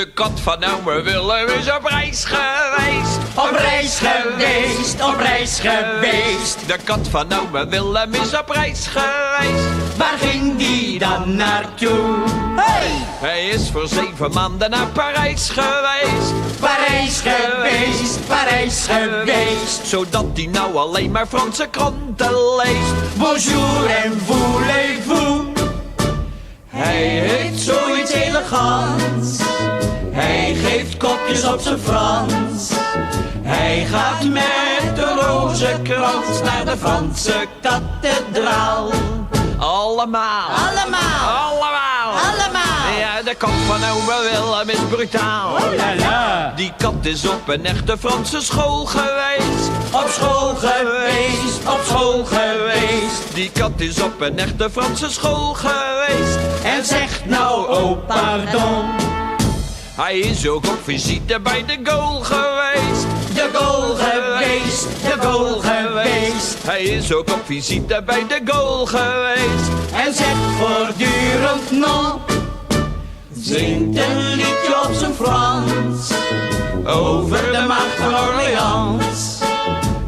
De kat van ome Willem is op reis geweest. Op reis geweest, op reis geweest. De kat van ome Willem is op reis geweest. Waar ging die dan naartoe? Hey! Hij is voor 7 maanden naar Parijs geweest. Parijs geweest, Parijs geweest. Zodat hij nou alleen maar Franse kranten leest. Bonjour en voulez-vous. Hij heeft zoiets elegants. Hij geeft kopjes op zijn Frans. Hij gaat met de rozenkrans naar de Franse kathedraal. Allemaal. Allemaal. Allemaal. Allemaal. Ja, de kat van ome Willem is brutaal. Oh la la. Die kat is op een echte Franse school geweest. Op school geweest, op school geweest. Die kat is op een echte Franse school geweest. En zegt nou, oh pardon. Hij is ook op visite bij de goal geweest. De goal geweest, de goal geweest. Hij is ook op visite bij de goal geweest. En zegt voortdurend non. Zingt een liedje op zijn Frans. Over de macht van Orleans.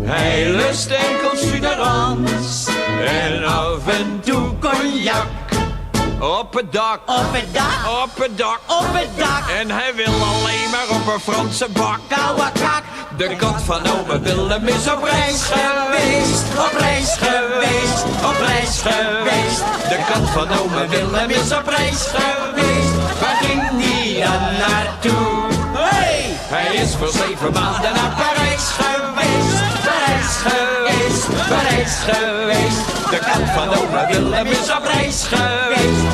Hij lust enkel suderans. En af en toe cognac. Op het dak. Op het dak, Op het dak. op het dak. En hij wil alleen maar op een Franse bak. Kauwakak. De kat van ome Willem is op reis Geweest, op reis geweest, op reis geweest. De kat van ome Willem is op reis geweest. Waar ging die dan naartoe? Hey! Hij is voor 7 maanden naar Parijs geweest. Parijs geweest, Parijs geweest. De kat van ome Willem is op reis geweest.